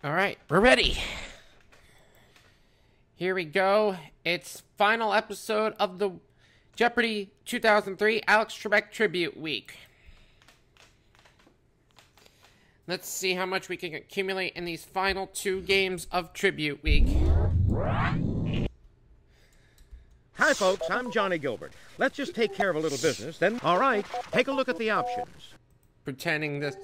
All right, we're ready. Here we go. It's final episode of the Jeopardy 2003 Alex Trebek Tribute Week. Let's see how much we can accumulate in these final 2 games of Tribute Week. Hi, folks. I'm Johnny Gilbert. Let's just take care of a little business, then... All right, take a look at the options. Pretending this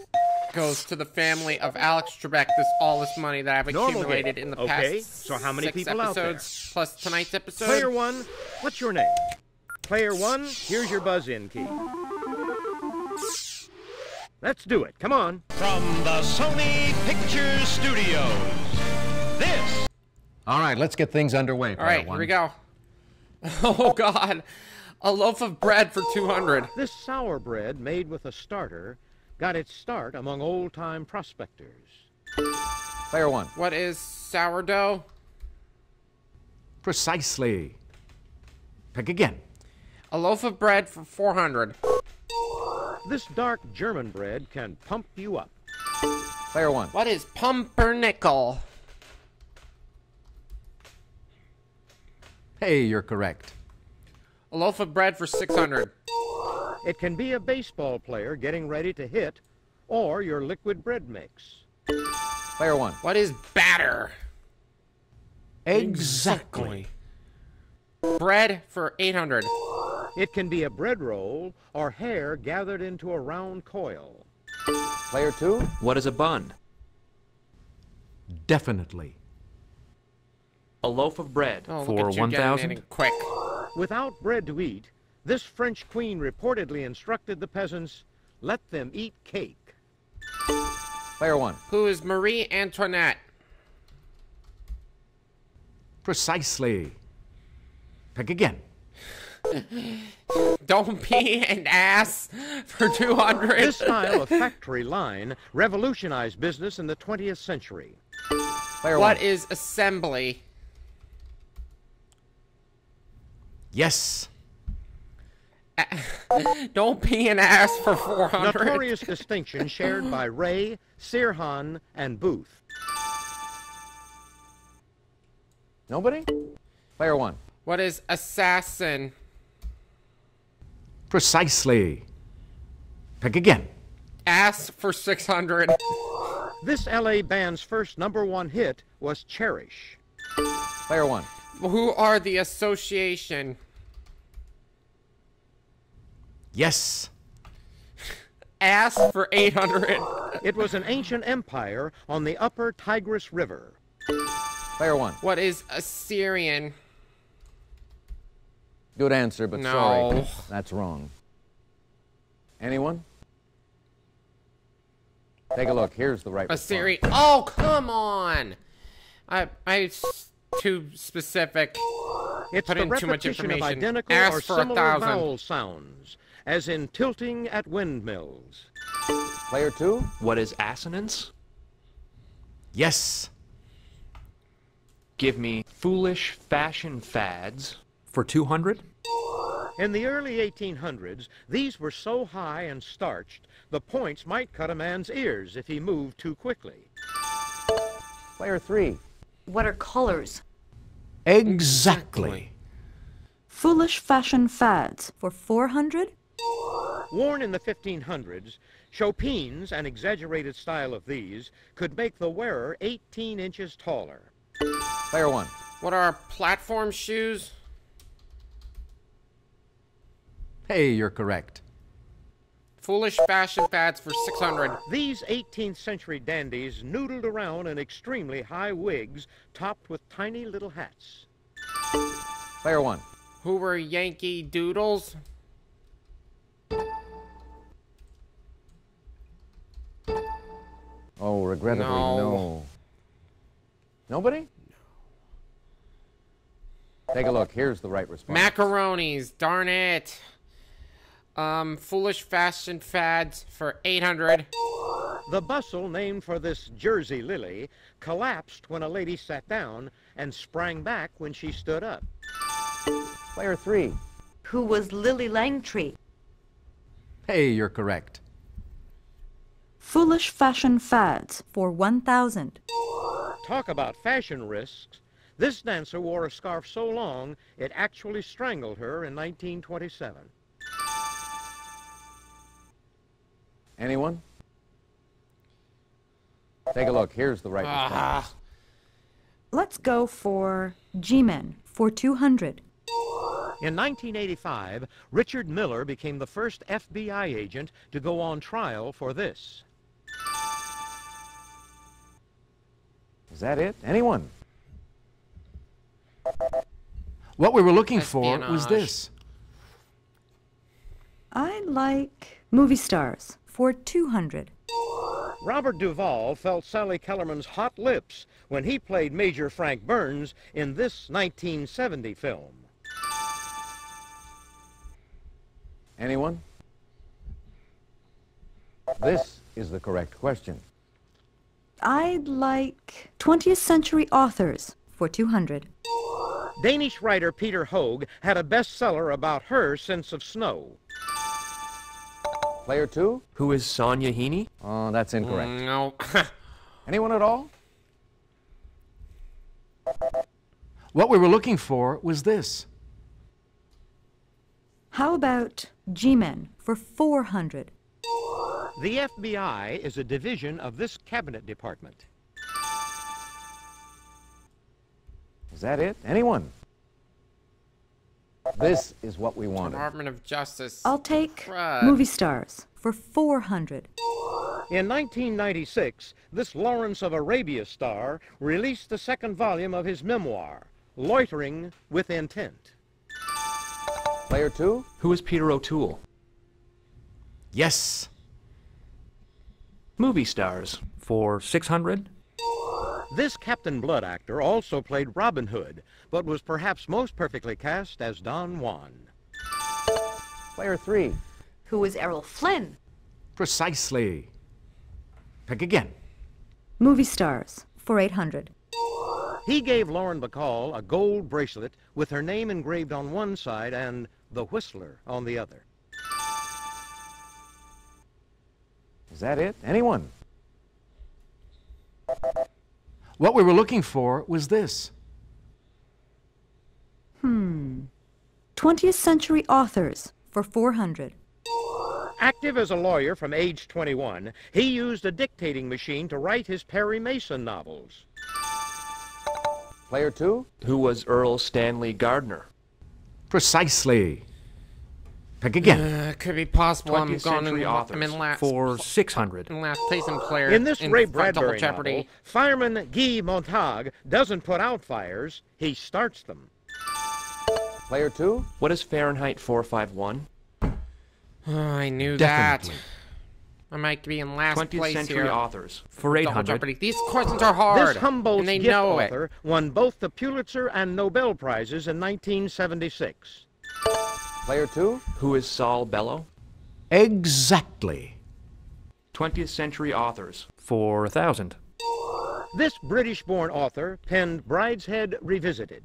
goes to the family of Alex Trebek, all this money that I've accumulated in the past so how many 6 people episodes, out there? plus tonight's episode. Player 1, what's your name? Player 1, here's your buzz-in key. Let's do it. Come on. From the Sony Pictures Studios, this. All right, let's get things underway. All right, here we go. Oh, God. A loaf of bread for 200. This sour bread made with a starter got its start among old-time prospectors. Player 1. What is sourdough? Precisely. Pick again. A loaf of bread for 400. This dark German bread can pump you up. Player 1. What is pumpernickel? Hey, you're correct. A loaf of bread for 600. It can be a baseball player getting ready to hit, or your liquid bread mix. Player 1. What is batter? Exactly. Bread for 800. It can be a bread roll or hair gathered into a round coil. Player 2. What is a bun? Definitely. A loaf of bread Oh, for look at you getting 1,000. in quick. Without bread to eat, this French queen reportedly instructed the peasants, let them eat cake. Player 1. Who is Marie Antoinette? Precisely. Pick again. Don't be an ass for 200. This style of factory line revolutionized business in the 20th century. Player 1. What is assembly? Yes. Don't be an ass for 400. Notorious distinction shared by Ray, Sirhan, and Booth. Nobody? Player 1. What is assassin? Precisely. Pick again. Ass for 600. This LA band's first #1 hit was Cherish. Player 1. Who are the association? Yes. Ass for 800. It was an ancient empire on the upper Tigris River. Player 1. What is Assyrian? Good answer, but No. sorry. That's wrong. Anyone? Take a look. Here's the right Assyrian. Oh, come on. It's too specific. It's Put the in too much repetition of information. identical Ask or for similar 1,000. vowel sounds, as in tilting at windmills. response. Player 2? What is assonance? Yes. Give me foolish fashion fads for 200. In the early 1800s, these were so high and starched, the points might cut a man's ears if he moved too quickly. Player 3. What are colors? Exactly. Foolish fashion fads for 400? Worn in the 1500s, Chopin's, an exaggerated style of these, could make the wearer 18 inches taller. Player 1. What are platform shoes? Hey, you're correct. Foolish fashion fads for 600. These 18th century dandies noodled around in extremely high wigs topped with tiny little hats. Player 1. Who were Yankee Doodles? Oh, regrettably, no. Nobody? Take a look. Here's the right response. Macaronis, darn it. Foolish fashion fads for 800. The bustle named for this Jersey lily collapsed when a lady sat down and sprang back when she stood up. Player 3. Who was Lily Langtry? Hey, you're correct. Foolish fashion fads for 1,000. talk about fashion risks. This dancer wore a scarf so long, it actually strangled her in 1927. Anyone? Take a look. Here's the right response. Let's go for G-Men for 200. In 1985, Richard Miller became the first FBI agent to go on trial for this. Is that it? Anyone? What we were looking for was Espionage. this. I like movie stars for 200. Robert Duvall felt Sally Kellerman's hot lips when he played Major Frank Burns in this 1970 film. Anyone? This is the correct question. I'd like 20th century authors for 200. Danish writer Peter Hoeg had a bestseller about her sense of snow. Player 2? Who is Sonia Heaney? Oh, that's incorrect. No. Anyone at all? What we were looking for was this. How about G-Men for 400? The FBI is a division of this cabinet department. Is that it? Anyone? This is what we wanted. Department of Justice. I'll take Crud. movie stars for 400. In 1996, this Lawrence of Arabia star released the second volume of his memoir, Loitering with Intent. Player 2? Who is Peter O'Toole? Yes. Movie stars for 600. This Captain Blood actor also played Robin Hood, but was perhaps most perfectly cast as Don Juan. Player 3. Who is Errol Flynn? Precisely. Pick again. Movie stars for 800. He gave Lauren Bacall a gold bracelet with her name engraved on one side and The Whistler on the other. Is that it? Anyone? What we were looking for was this. 20th century authors for 400. Active as a lawyer from age 21, he used a dictating machine to write his Perry Mason novels. Player 2? Who was Earl Stanley Gardner? Precisely. Pick again. Could be possible. 20th I'm century authors I'm in last. for 600. In last place in player. In this Ray Untitled Bradbury Jeopardy. novel, fireman Guy Montag doesn't put out fires, he starts them. Player 2? What is Fahrenheit 451? Oh, I knew Definitely. that. I might be in last 20th place century here. authors for Double 800. Jeopardy. These questions are hard. This Humboldt's and they gift know author won both the Pulitzer and Nobel Prizes in 1976. Player 2? Who is Saul Bellow? Exactly. 20th century authors for 1,000. This British-born author penned Brideshead Revisited.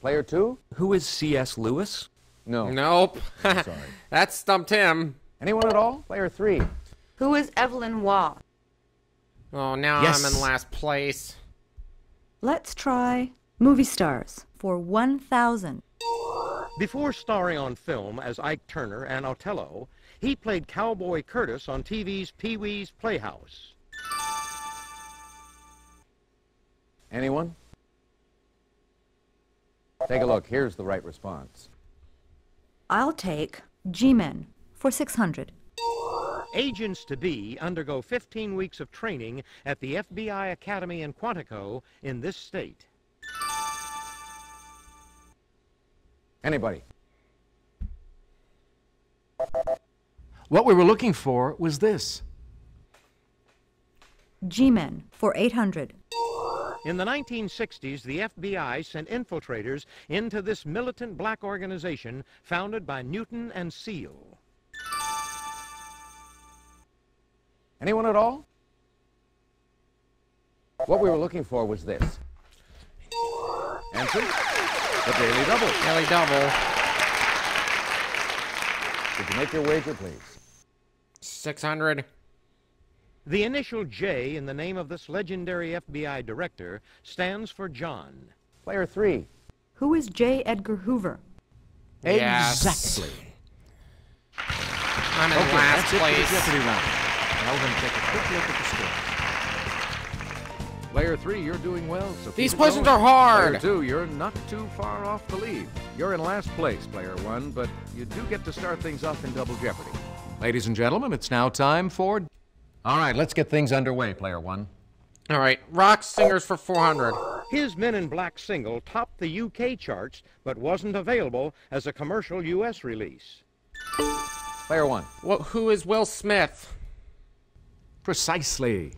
Player 2? Who is C.S. Lewis? No. it. Nope. Sorry. That stumped him. Anyone at all? Player 3. Who is Evelyn Waugh? Oh, now Yes. I'm in last place. Let's try movie stars for 1,000. Before starring on film as Ike Turner and Othello, he played Cowboy Curtis on TV's Pee-wee's Playhouse. Anyone? Take a look. Here's the right response. I'll take G-Men for 600. Agents-to-be undergo 15 weeks of training at the FBI Academy in Quantico in this state. Anybody? What we were looking for was this. G-Men for 800. In the 1960s, the FBI sent infiltrators into this militant black organization founded by Newton and Seal. Anyone at all? What we were looking for was this. Answer? The Daily Double. Daily double. Did you make your wager, please? 600. The initial J in the name of this legendary FBI director stands for John. Player 3. Who is J. Edgar Hoover? Yes. Exactly. I'm in Okay, last that's it for place. the Jeopardy round. Now we're going to take a quick look at the score. Player 3, you're doing well. So keep These it questions going. are hard. Player 2, you're not too far off the lead. You're in last place, Player 1, but you do get to start things off in Double Jeopardy. Ladies and gentlemen, it's now time for... All right, let's get things underway, Player 1. All right, rock singers for 400. His Men in Black single topped the UK charts, but wasn't available as a commercial US release. Player 1. Who is Will Smith? Precisely.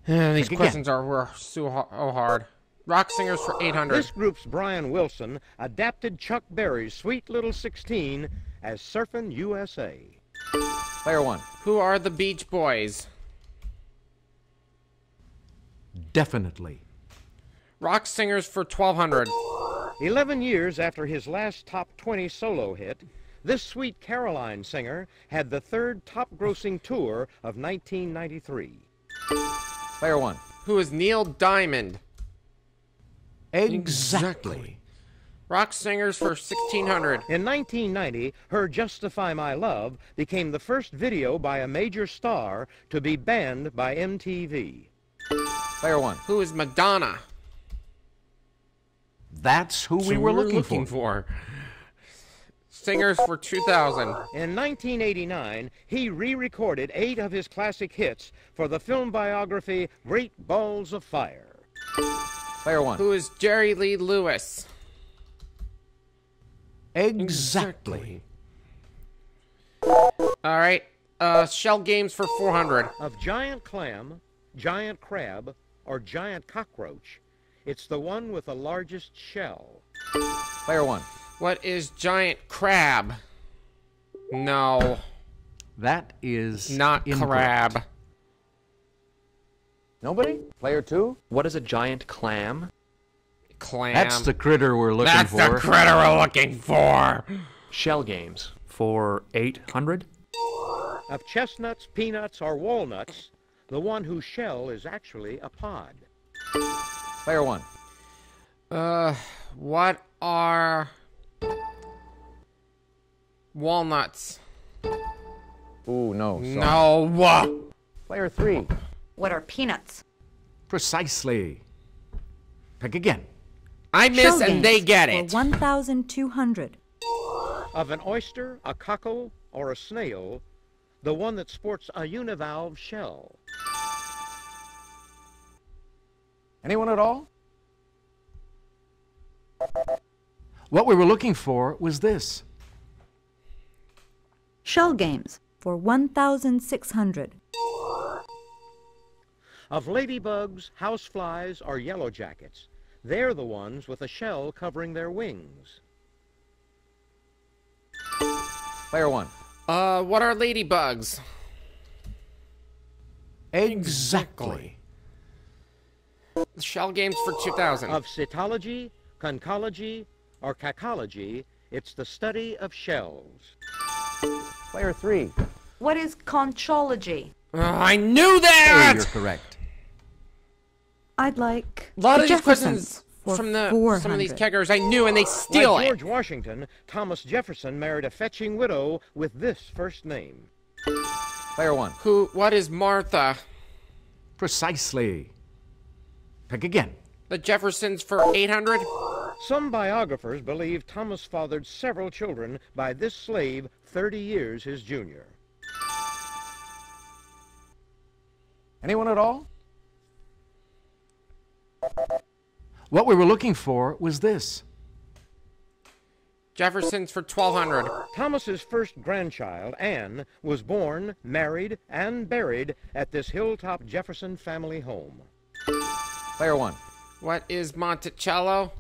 These Again. questions were so hard. Rock singers for 800. This group's Brian Wilson adapted Chuck Berry's Sweet Little 16 as Surfin' USA. Player 1. Who are the Beach Boys? Definitely. Rock singers for 1,200. 11 years after his last top 20 solo hit, this Sweet Caroline singer had the third top-grossing tour of 1993. Player 1. Who is Neil Diamond? Exactly. Rock singers for 1,600. In 1990, her Justify My Love became the first video by a major star to be banned by MTV. Player 1. Who is Madonna? That's who we were looking for. Singers for 2,000. In 1989, he re-recorded 8 of his classic hits for the film biography Great Balls of Fire. Player 1. Who is Jerry Lee Lewis? Exactly. All right, shell games for 400. Of giant clam, giant crab, or giant cockroach, it's the one with the largest shell. Player 1. What is giant crab? No, That is not incorrect. crab. Nobody? Player 2. What is a giant clam? Clam. That's the critter we're looking That's for. the critter we're looking for. Shell games for 800. Of chestnuts, peanuts, or walnuts, the one whose shell is actually a pod. Player 1. What are walnuts? Ooh, no. Sorry. No. Player 3. What are peanuts? Precisely. Pick again. I miss Shell and they games get for it. 1,200. Of an oyster, a cockle, or a snail, the one that sports a univalve shell. Anyone at all? What we were looking for was this. Shell games for 1,600. Of ladybugs, houseflies, or yellow jackets, they're the ones with a shell covering their wings. Player 1. What are ladybugs? Exactly. Shell games for 2,000. Of cytology, conchology, or cacology, it's the study of shells. Player 3. What is conchology? I knew Hey, that! you're correct. I'd like A lot the of these Jeffersons questions for from the 400. some of these keggers I knew and they steal Like it. George Washington, Thomas Jefferson married a fetching widow with this first name. Player 1. What is Martha? Precisely. Pick again. The Jeffersons for 800? Some biographers believe Thomas fathered several children by this slave 30 years his junior. Anyone at all? What we were looking for was this. Jeffersons for 1,200. Thomas's first grandchild, Anne, was born, married, and buried at this Hilltop Jefferson family home. Player 1. What is Monticello?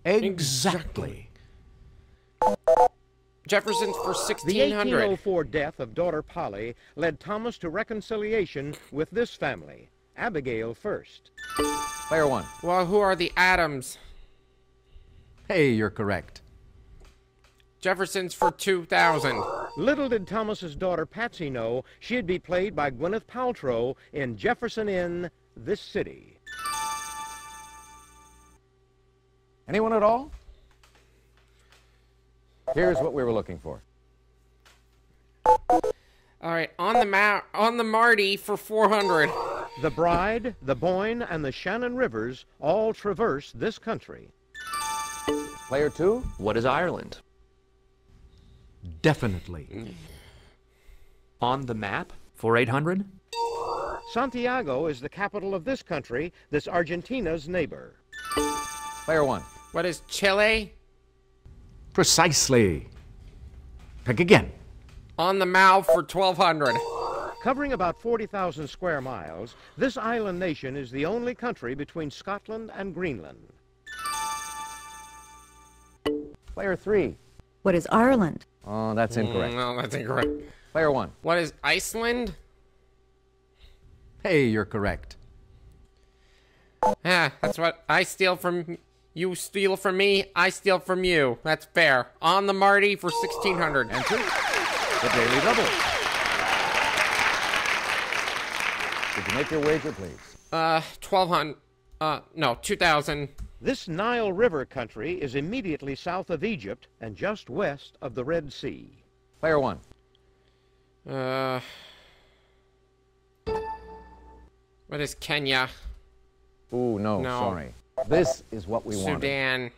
Exactly. Jeffersons for The 1,600. 1804 death of daughter Polly led Thomas to reconciliation with this family, Abigail first. Player 1. Well, who are the Adams? Hey, you're correct. Jeffersons for 2,000. Little did Thomas's daughter Patsy know she'd be played by Gwyneth Paltrow in Jefferson Inn, this city. Anyone at all? Here's what we were looking for. All right, on the Marty for 400. The Bride, the Boyne, and the Shannon Rivers all traverse this country. Player 2? What is Ireland? Definitely. On the map for 800? Santiago is the capital of this country that's Argentina's neighbor. Player 1. What is Chile? Precisely. Pick again. On the Mao for 1200. Covering about 40,000 square miles, this island nation is the only country between Scotland and Greenland. Player 3. What is Ireland? Oh, that's incorrect. No, that's incorrect. Player 1. What is Iceland? Hey, you're correct. Ah, that's what I steal from you, steal from me, I steal from you. That's fair. On the Marty for 1600. Answer? The Daily Double. Did you make your wager, please? 1200. No, 2000. This Nile River country is immediately south of Egypt and just west of the Red Sea. Player 1. What is Kenya? Ooh, no, sorry. This is what we wanted. Sudan.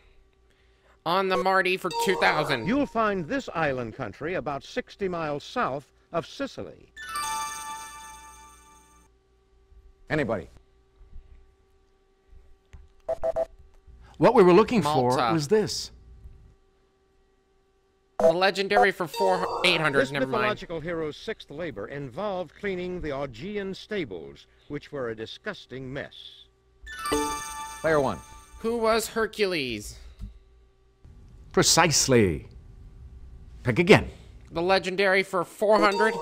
On the Marty for 2000. You'll find this island country about 60 miles south of Sicily. Anybody? What we were looking Malta. for was this. The legendary for 800. This Never mind. mythological hero's sixth labor involved cleaning the Augean stables, which were a disgusting mess. Player 1. Who was Hercules? Precisely. Pick again. The legendary for 400.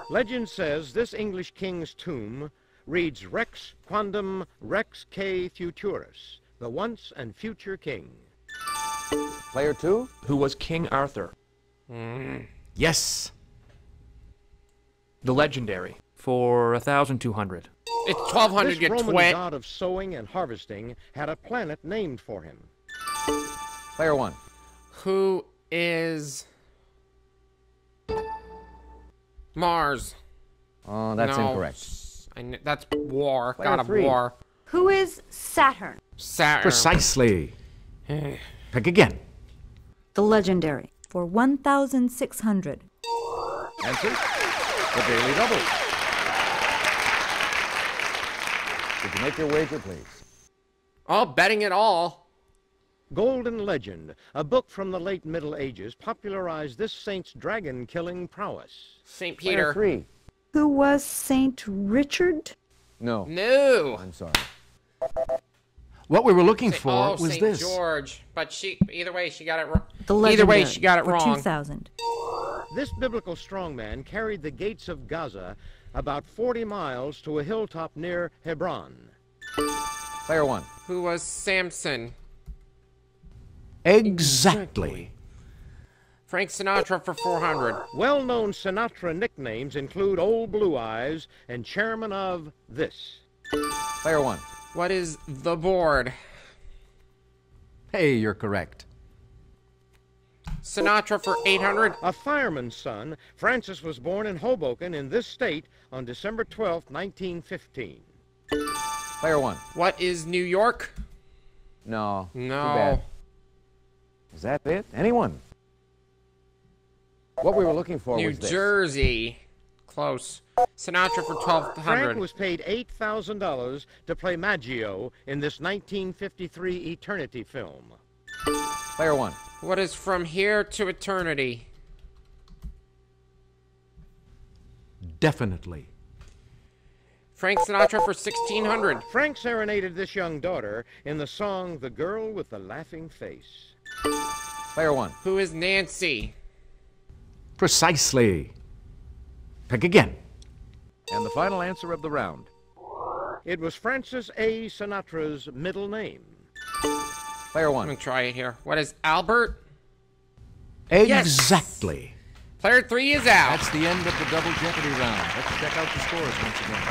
Legend says this English king's tomb reads Rex Quandam Rex K Futurus, the once and future king. Player 2. Who was King Arthur? Yes. The legendary for 1200. It's 1200. This You Roman twit. god of sowing and harvesting had a planet named for him. Player 1. Who is Mars? Oh, that's No. incorrect. That's war. Player God of 3. war. Who is Saturn? Saturn. Precisely. Pick again. The legendary for 1,600. Answer? The Daily Double. Did you make your wager, please? Oh, betting it all. Golden Legend, a book from the late Middle Ages, popularized this saint's dragon-killing prowess. St. Player Peter. 3. Who was Saint Richard? No. No. I'm sorry. What we were looking for was St. this. George. But either way, she got it wrong. The Either way, legendary she got it for wrong. 2,000. This biblical strongman carried the gates of Gaza about 40 miles to a hilltop near Hebron. Player 1. Who was Samson? Exactly. Frank Sinatra for 400. Well-known Sinatra nicknames include Old Blue Eyes and chairman of this. Player 1. What is the board? Hey, you're correct. Sinatra for 800. A fireman's son, Francis was born in Hoboken in this state on December 12, 1915. Player 1. What is New York? No. No. Too bad. Is that it? Anyone? What we were looking for New was this. Jersey. Close. Sinatra for Frank 1200. was paid $8,000 to play Maggio in this 1953 Eternity film. Player 1. What is From Here to Eternity? Definitely. Frank Sinatra for 1600. Frank serenaded this young daughter in the song The Girl with the Laughing Face. Player 1. Who is Nancy? Precisely. Pick again. And the final answer of the round. It was Francis A. Sinatra's middle name. Player I'm 1. gonna try it here. What is Albert? Exactly. Player 3 is out. That's the end of the double Jeopardy round. Let's check out the scores once again.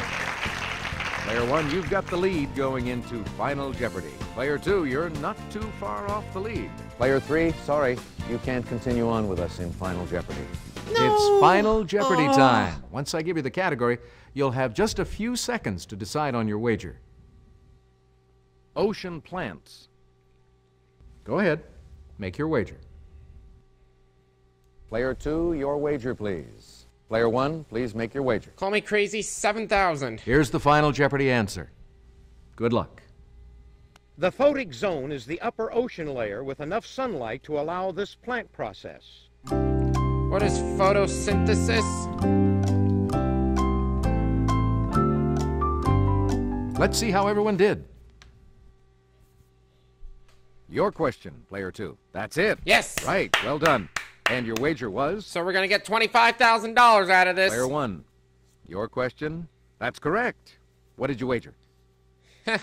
Player 1, you've got the lead going into Final Jeopardy. Player 2, you're not too far off the lead. Player 3, sorry, you can't continue on with us in Final Jeopardy. It's Final Jeopardy time. Once I give you the category, you'll have just a few seconds to decide on your wager. Ocean plants. Go ahead. Make your wager. Player 2, your wager, please. Player 1, please make your wager. Call me crazy, 7,000. Here's the Final Jeopardy answer. Good luck. The photic zone is the upper ocean layer with enough sunlight to allow this plant process. What is photosynthesis? Let's see how everyone did. Your question, Player 2. That's it. Yes. Right, well done. And your wager was? So we're going to get $25,000 out of this. Player 1. Your question? That's correct. What did you wager? You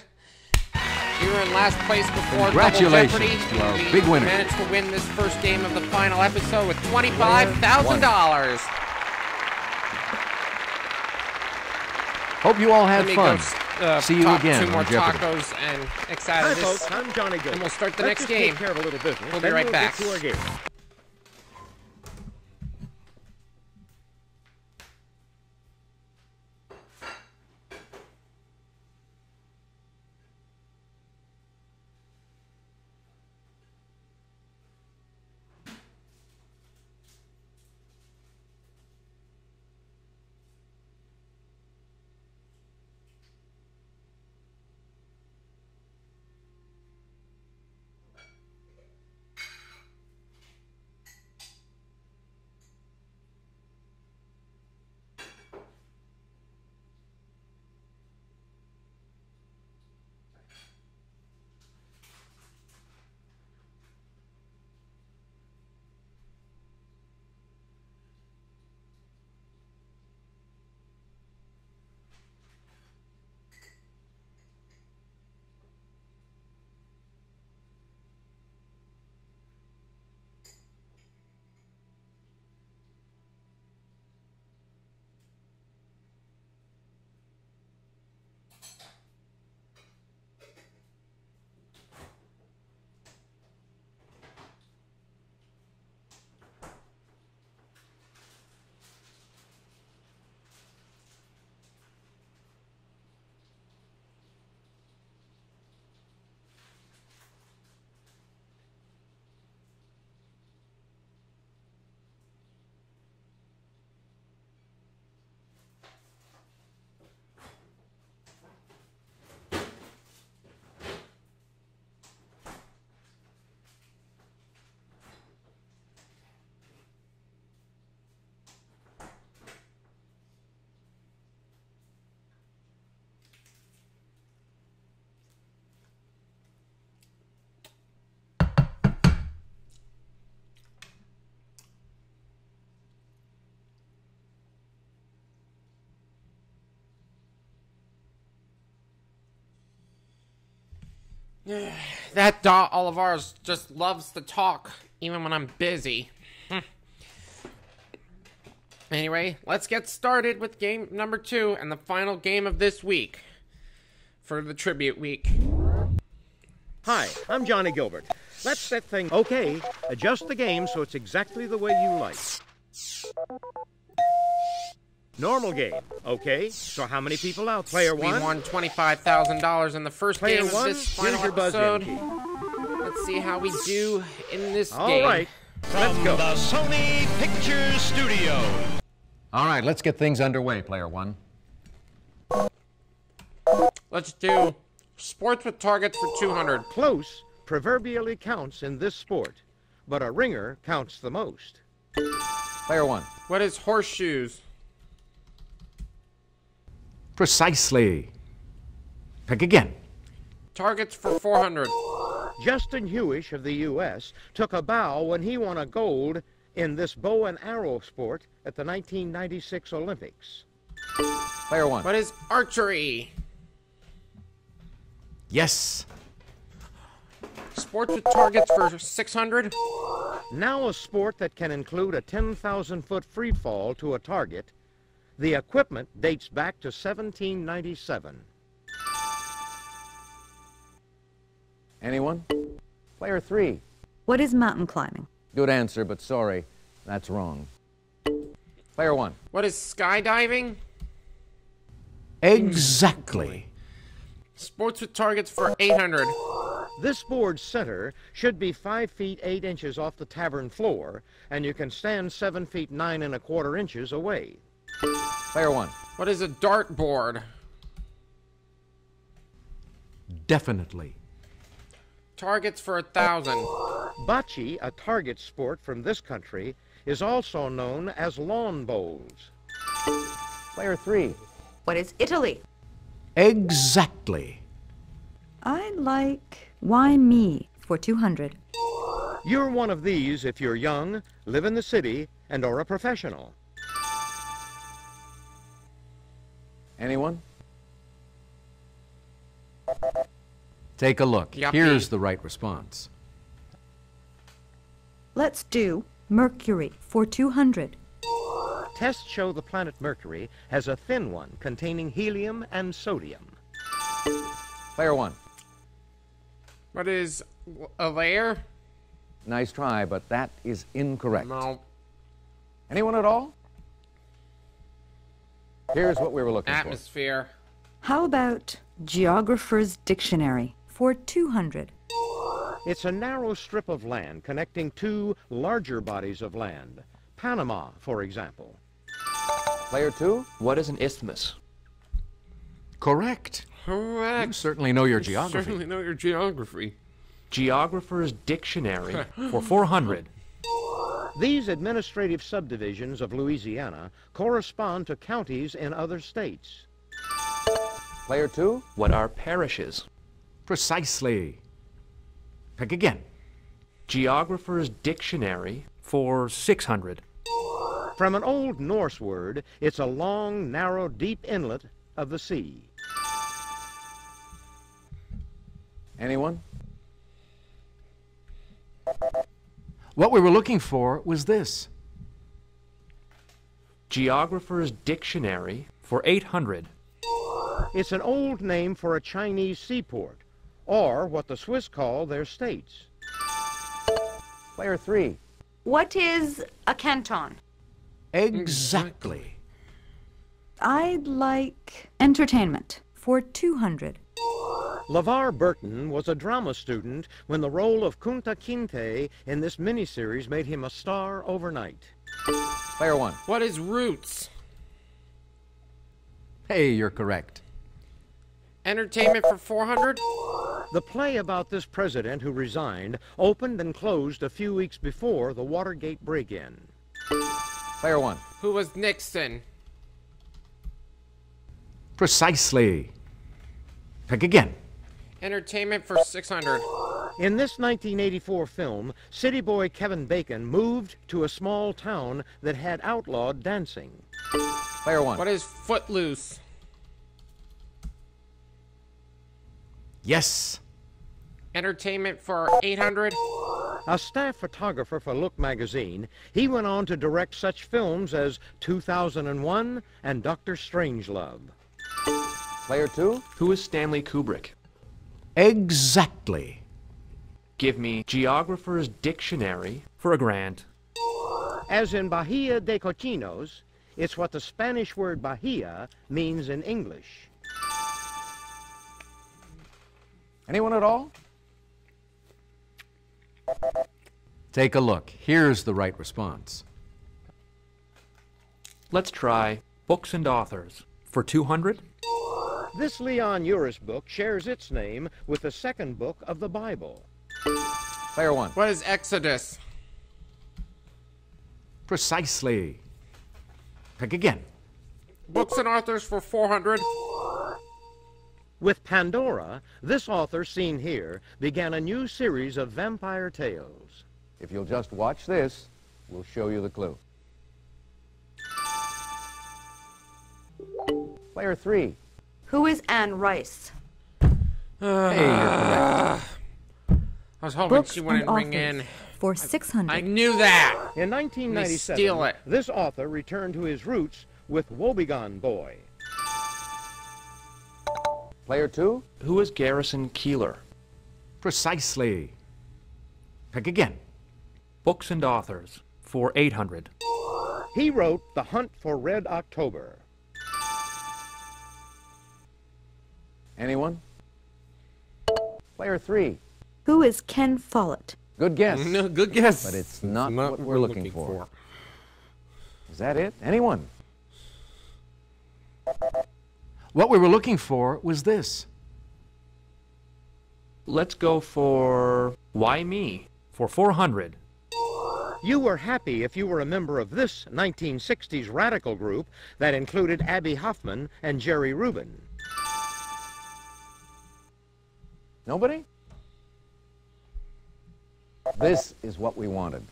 were in last place before Congratulations Double Jeopardy. to our We big winner. managed to win this first game of the final episode with $25,000. Hope you all had Let me fun. go See you top again two more on Jeopardy. tacos and Hi, excited this. folks. I'm Johnny Gilbert. And we'll start the Let's next just game. Take care of a little business. We'll be then right back. Get to our game. That doll of ours just loves to talk, even when I'm busy. Anyway, let's get started with game number 2 and the final game of this week for the tribute week. Hi, I'm Johnny Gilbert. Let's set things... Okay, adjust the game so it's exactly the way you like. Normal game, okay? So how many people out? Player 1? We won $25,000 in the first Player game of 1, this here's final your buzz-in episode. key. Let's see how we do in this All game. right, let's From go. the Sony Pictures Studio. All right, let's get things underway, Player 1. Let's do sports with targets for 200. Close proverbially counts in this sport, but a ringer counts the most. Player 1. What is horseshoes? Precisely. Pick again. Targets for 400. Justin Hewish of the U.S. took a bow when he won a gold in this bow and arrow sport at the 1996 Olympics. Player 1. What is archery? Yes. Sports with targets for 600. Now a sport that can include a 10,000-foot free fall to a target. The equipment dates back to 1797. Anyone? Player 3. What is mountain climbing? Good answer, but sorry, that's wrong. Player 1. What is skydiving? Exactly. Sports with targets for 800. This board's center should be 5 feet 8 inches off the tavern floor, and you can stand 7 feet 9 1/4 inches away. Player 1. What is a dartboard? Definitely. Targets for 1,000. Bocce, a target sport from this country, is also known as lawn bowls. Player 3. What is Italy? Exactly. I'd like Why Me for 200. You're one of these if you're young, live in the city, and are a professional. Anyone? Take a look. Yuppie. Here's the right response. Let's do Mercury for 200. Tests show the planet Mercury has a thin one containing helium and sodium. Player 1. What is a layer? Nice try, but that is incorrect. No. Anyone at all? Here's what we were looking Atmosphere. How about Geographer's Dictionary for 200? It's a narrow strip of land connecting two larger bodies of land. Panama, for example. for. Player 2. What is an isthmus? Correct. Correct. You certainly know your You geography. certainly know your geography. Geographer's Dictionary for 400. These administrative subdivisions of Louisiana correspond to counties in other states. Player 2. What are parishes? Precisely. Pick again. Geographer's Dictionary for 600. From an Old Norse word, it's a long, narrow, deep inlet of the sea. Anyone? What we were looking for was this. Geographer's Dictionary for 800. It's an old name for a Chinese seaport, or what the Swiss call their states. Player 3. What is a canton? Exactly. I'd like entertainment for 200. LeVar Burton was a drama student when the role of Kunta Kinte in this miniseries made him a star overnight. Player 1. What is roots? Hey, you're correct. Entertainment for 400? The play about this president who resigned opened and closed a few weeks before the Watergate break-in. Player 1. Who was Nixon? Precisely. Pick again. Entertainment for 600. In this 1984 film, city boy Kevin Bacon moved to a small town that had outlawed dancing. Player 1. What is Footloose? Yes. Entertainment for 800? A staff photographer for Look magazine, he went on to direct such films as 2001 and Dr. Strangelove. Player 2. Who is Stanley Kubrick? Exactly. Give me Geographer's Dictionary for $1,000. As in Bahia de Cochinos, it's what the Spanish word Bahia means in English. Anyone at all? Take a look. Here's the right response. Let's try Books and Authors for 200. This Leon Uris book shares its name with the second book of the Bible. Player 1. What is Exodus? Precisely. Pick again. Books and authors for 400? With Pandora, this author seen here began a new series of vampire tales. If you'll just watch this, we'll show you the clue. Player 3. Who is Anne Rice? Hey, you're correct. I was hoping Books she and wouldn't ring authors in. for 600. I knew that. In Let me 1997, steal it. this author returned to his roots with Woebegone Boy. Player 2? Who is Garrison Keillor? Precisely. Pick again. Books and authors for 800. He wrote The Hunt for Red October. Anyone? Player 3. Who is Ken Follett? Good guess. No, good guess. But it's not what we're looking for. Is that it? Anyone? What we were looking for was this. Let's go for Why Me for 400. You were happy if you were a member of this 1960s radical group that included Abby Hoffman and Jerry Rubin. Nobody? This is what we wanted.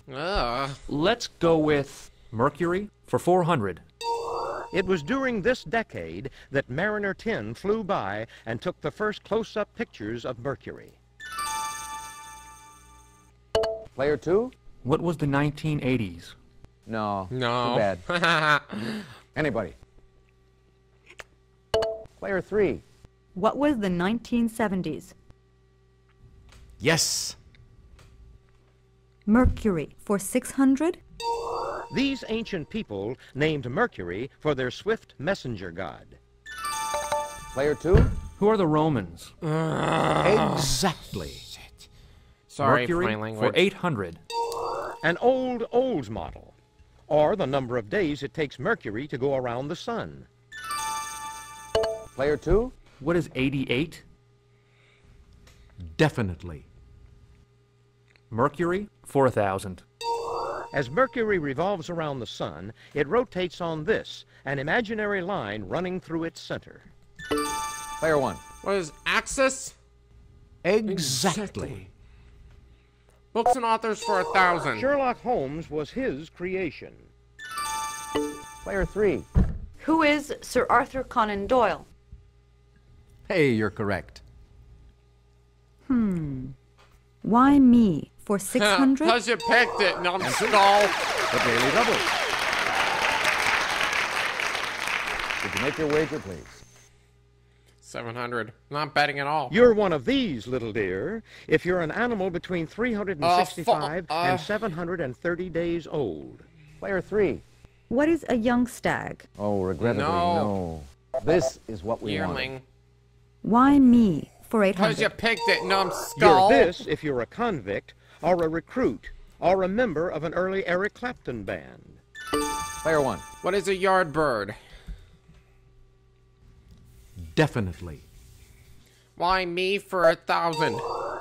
Let's go with Mercury for 400. It was during this decade that Mariner 10 flew by and took the first close-up pictures of Mercury. Player 2? What was the 1980s? No. No. Too bad. Anybody? Player 3? What was the 1970s? Yes. Mercury for 600. These ancient people named Mercury for their swift messenger god. Player 2? Who are the Romans? Exactly. Sorry Mercury for my language. for 800. An old Olds model, or the number of days it takes Mercury to go around the sun. Player 2? What is 88? Definitely. Mercury for 1,000. As Mercury revolves around the sun, it rotates on this, an imaginary line running through its center. Player 1? What is Axis? Exactly. Books and authors for 1,000. Sherlock Holmes was his creation. Player 3? Who is Sir Arthur Conan Doyle? Hey, you're correct. Why me for 600? Because you picked it, numbskull. The Daily Double. Did you make your wager, please? 700. Not betting at all. You're one of these, little dear, if you're an animal between 365 and 730 days old. Player 3? What is a young stag? Oh, regrettably, no. This is what we wanted. Yearling. Why me for Because you 800? picked it, You're numbskull. this if you're a convict, or a recruit, or a member of an early Eric Clapton band. Player 1? What is a yard bird? Definitely. Why me for 1,000?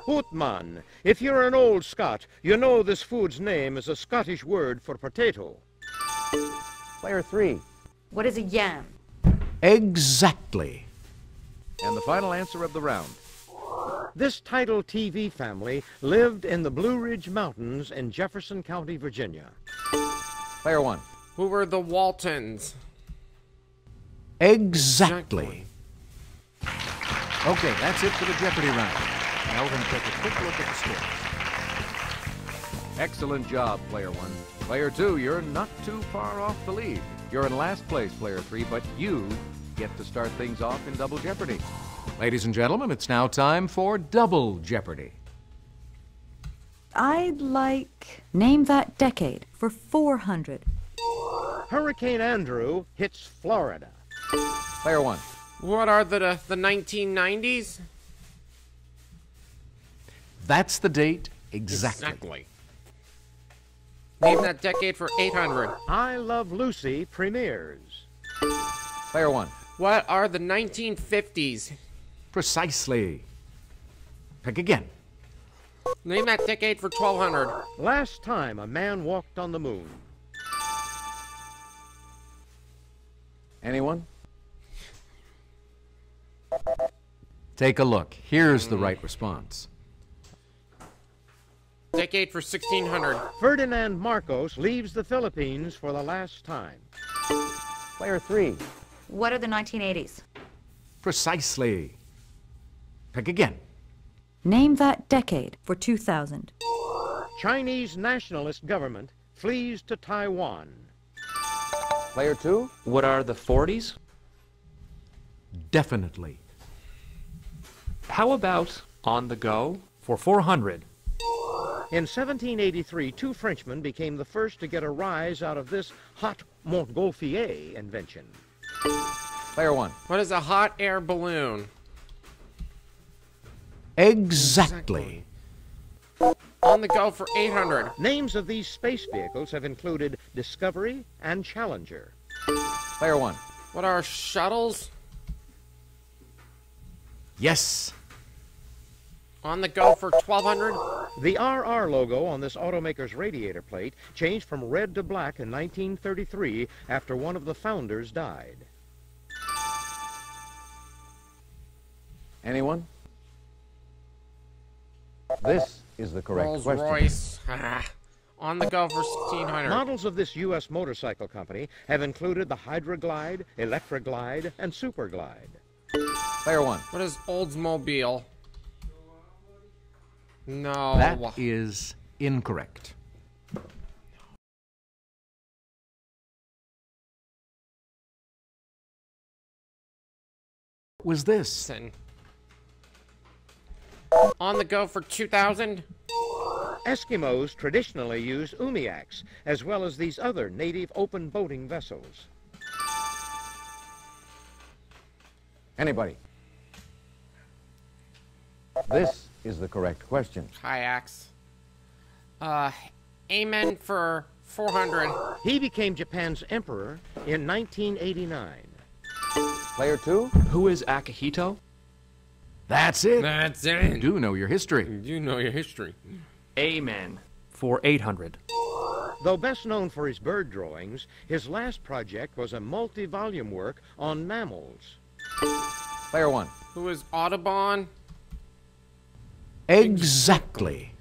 Hootman, if you're an old Scot, you know this food's name is a Scottish word for potato. Player 3? What is a yam? Exactly. And the final answer of the round. This title TV family lived in the Blue Ridge Mountains in Jefferson County, Virginia. Player 1? Who were the Waltons? Exactly. Okay, that's it for the Jeopardy round. Now we're going to take a quick look at the scores. Excellent job, Player 1. Player 2, you're not too far off the lead. You're in last place, Player 3, but you get to start things off in Double Jeopardy. Ladies and gentlemen, it's now time for Double Jeopardy. I'd like name that decade for 400. Hurricane Andrew hits Florida. Player 1? What are the 1990s? That's the date exactly. Name that decade for 800. I Love Lucy premieres. Player 1? What are the 1950s? Precisely. Pick again. Name that decade for 1,200. Last time a man walked on the moon. Anyone? Take a look. Here's the right response. Decade for 1,600. Ferdinand Marcos leaves the Philippines for the last time. Player 3? What are the 1980s? Precisely. Pick again. Name that decade for 2000. Chinese nationalist government flees to Taiwan. Player 2? What are the 40s? Definitely. How about On the Go? For 400. In 1783, two Frenchmen became the first to get a rise out of this hot Montgolfier invention. Player 1. What is a hot air balloon? Exactly. On the Go for 800. Names of these space vehicles have included Discovery and Challenger. Player 1. What are shuttles? Yes. On the Go for 1200. The RR logo on this automaker's radiator plate changed from red to black in 1933 after one of the founders died. Anyone? This is the correct Rolls question. Royce. On the Go for 1600. Models of this U.S. motorcycle company have included the Hydroglide, Electroglide, and Superglide. Player 1. What is Oldsmobile? No. That is incorrect. What was this? Listen. On the Go for 2000. Eskimos traditionally use umiaks, as well as these other native open boating vessels. Anybody? This is the correct question. Kayaks. Amen for 400. He became Japan's emperor in 1989. Player 2? Who is Akihito? That's it. That's You it. do know your history. You know your history. Amen. For 800. Though best known for his bird drawings, his last project was a multi-volume work on mammals. Player 1. Who is Audubon? Exactly.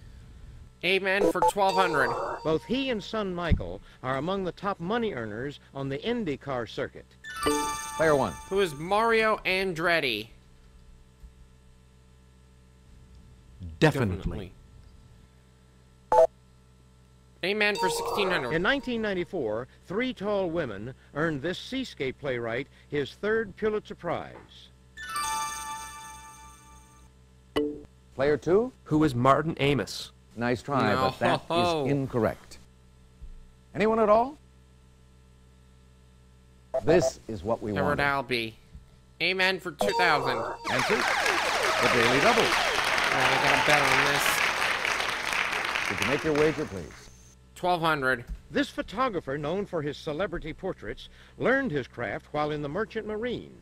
Amen for 1200. Both he and son Michael are among the top money earners on the IndyCar circuit. Player 1. Who is Mario Andretti? Definitely. Amen for 1600. In 1994, three tall women earned this seascape playwright his third Pulitzer Prize. Player 2? Who is Martin Amis? Nice try, No. but that is incorrect. Anyone at all? This is what we Edward want. Albee. Amen for 2000. Answer? The Daily Double. I got a bet on this. Did you make your wager, please? 1200. This photographer, known for his celebrity portraits, learned his craft while in the Merchant Marine.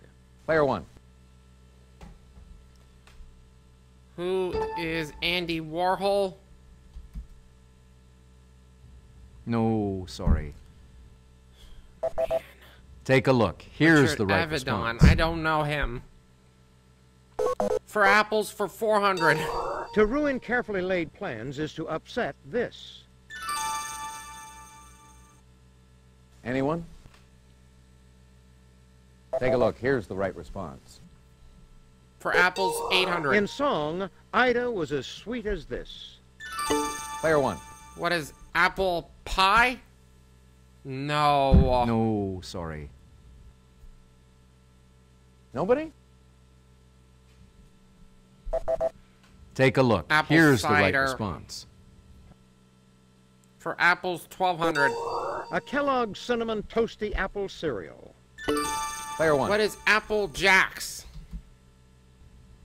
Player 1. Who is Andy Warhol? No, sorry. Take a look. Here's Richard the right Avedon. response. I don't know him. For apples for 400. To ruin carefully laid plans is to upset this. Anyone? Take a look. Here's the right response. For apples 800. In song, Ida was as sweet as this. Player 1. What is apple pie? No. No, sorry. Nobody? Take a look. Apple Here's the right cider. response. For apples 1200. A Kellogg's Cinnamon Toasty Apple Cereal. Player 1. What is Apple Jacks?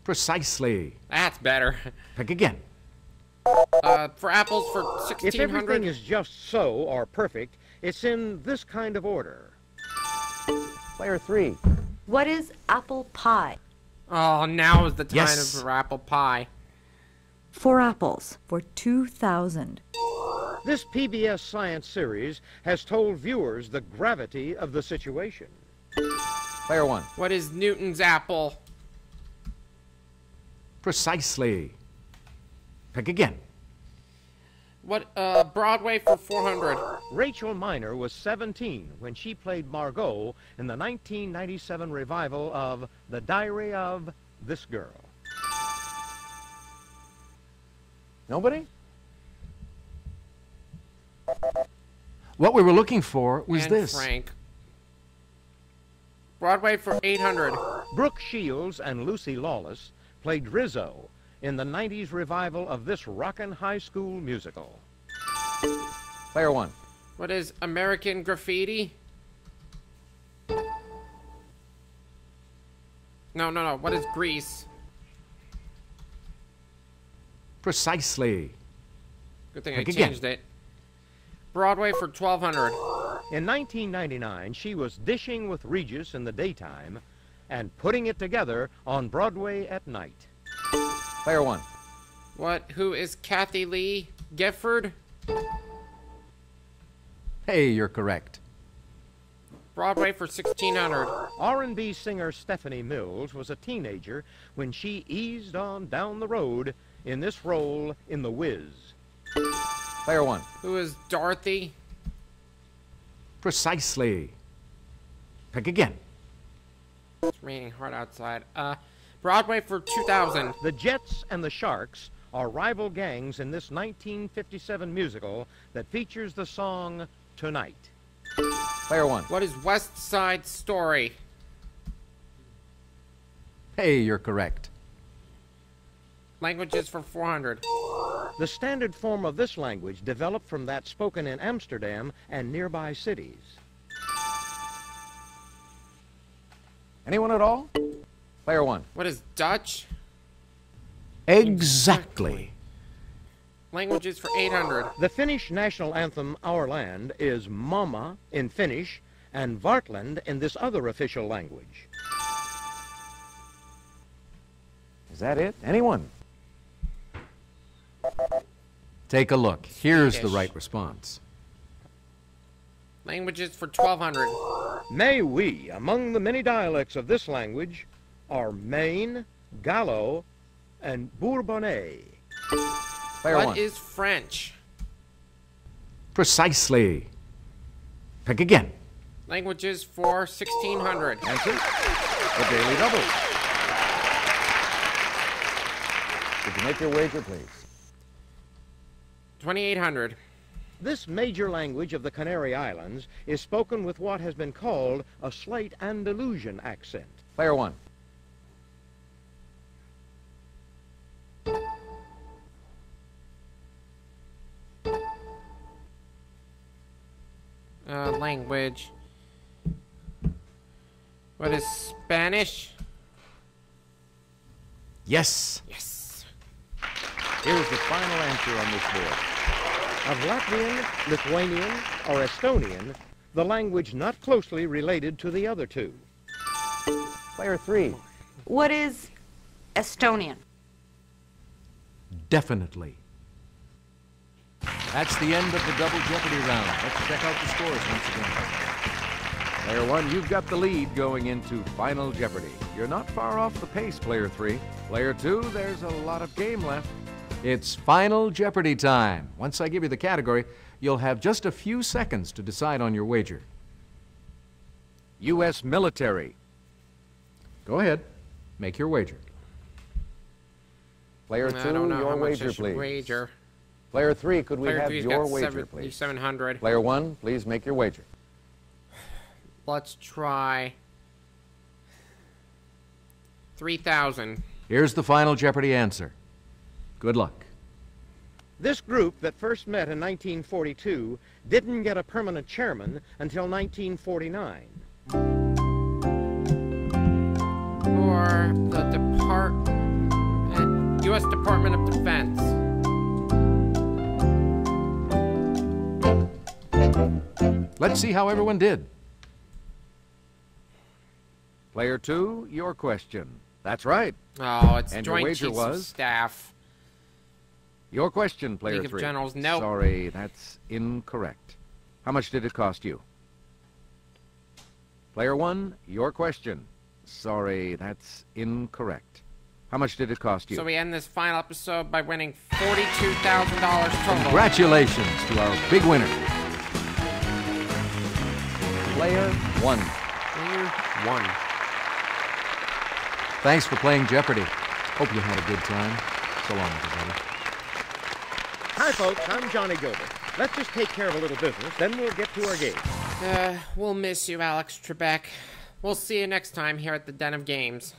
Precisely. That's better. Pick again. For apples for If everything 1600. is just so or perfect, it's in this kind of order. Player 3. What is apple pie? Oh, now is the time Yes. for apple pie. 4 apples for 2,000. This PBS science series has told viewers the gravity of the situation. Player 1. What is Newton's apple? Precisely. Pick again. What, Broadway for 400. Rachel Miner was 17 when she played Margot in the 1997 revival of The Diary of This Girl. Nobody? What we were looking for was and this. Frank. Broadway for 800. Brooke Shields and Lucy Lawless played Rizzo in the 90s revival of this rockin' high school musical. Player 1. What is American Graffiti? No. What is Grease? Precisely. Good thing Think I again. changed it. Broadway for 1200. In 1999, she was dishing with Regis in the daytime and putting it together on Broadway at night. Player 1. Who is Kathy Lee Gifford? Hey, you're correct. Broadway for 1600. R&B singer Stephanie Mills was a teenager when she eased on down the road in this role in The Wiz. Player 1. Who is Dorothy? Precisely. Pick again. It's raining hard outside. Broadway for 2000. The Jets and the Sharks are rival gangs in this 1957 musical that features the song Tonight. Player 1. What is West Side Story? Hey, you're correct. Languages for 400. The standard form of this language developed from that spoken in Amsterdam and nearby cities. Anyone at all? Player 1. What is Dutch? Exactly. Languages for 800. The Finnish national anthem, Our Land, is Mama in Finnish and Vartland in this other official language. Is that it? Anyone? Take a look. Here's the Swedish. right response. Languages for 1200. May we, among the many dialects of this language, are Maine, Gallo, and Bourbonnais. Player What 1. is French? Precisely. Pick again. Languages for 1600. Answer? The Daily Double. Did you make your wager, please? 2800. This major language of the Canary Islands is spoken with what has been called a slight Andalusian accent. Player 1. Language. What is Spanish? Yes. Yes. Here's the final answer on this board. Of Latvian, Lithuanian, or Estonian, the language not closely related to the other two. Player 3. What is Estonian? Definitely. That's the end of the double Jeopardy round. Let's check out the scores once again. Player 1, you've got the lead going into Final Jeopardy. You're not far off the pace, Player 3. Player 2, there's a lot of game left. It's Final Jeopardy time. Once I give you the category, you'll have just a few seconds to decide on your wager. U.S. military. Go ahead. Make your wager. Player 2, I don't know your how much wager, I should please. wager. Player 3, could we Player have 3's your got wager, please? 700. Player 1, please make your wager. Let's try 3,000. Here's the Final Jeopardy answer. Good luck. This group that first met in 1942 didn't get a permanent chairman until 1949. Or the U.S. Department of Defense. Let's see how everyone did. Player 2, your question. That's right. Oh, it's And your Joint wager Chiefs of was? Staff. Your question, Player League of 3. Generals, nope. Sorry, that's incorrect. How much did it cost you? Player 1, your question. Sorry, that's incorrect. How much did it cost you? So we end this final episode by winning $42,000 total. Congratulations to our big winner. Player 1. Player 1. Thanks for playing Jeopardy. Hope you had a good time. So long, everybody. Hi, folks. I'm Johnny Gilbert. Let's just take care of a little business, then we'll get to our game. We'll miss you, Alex Trebek. We'll see you next time here at the Den of Games.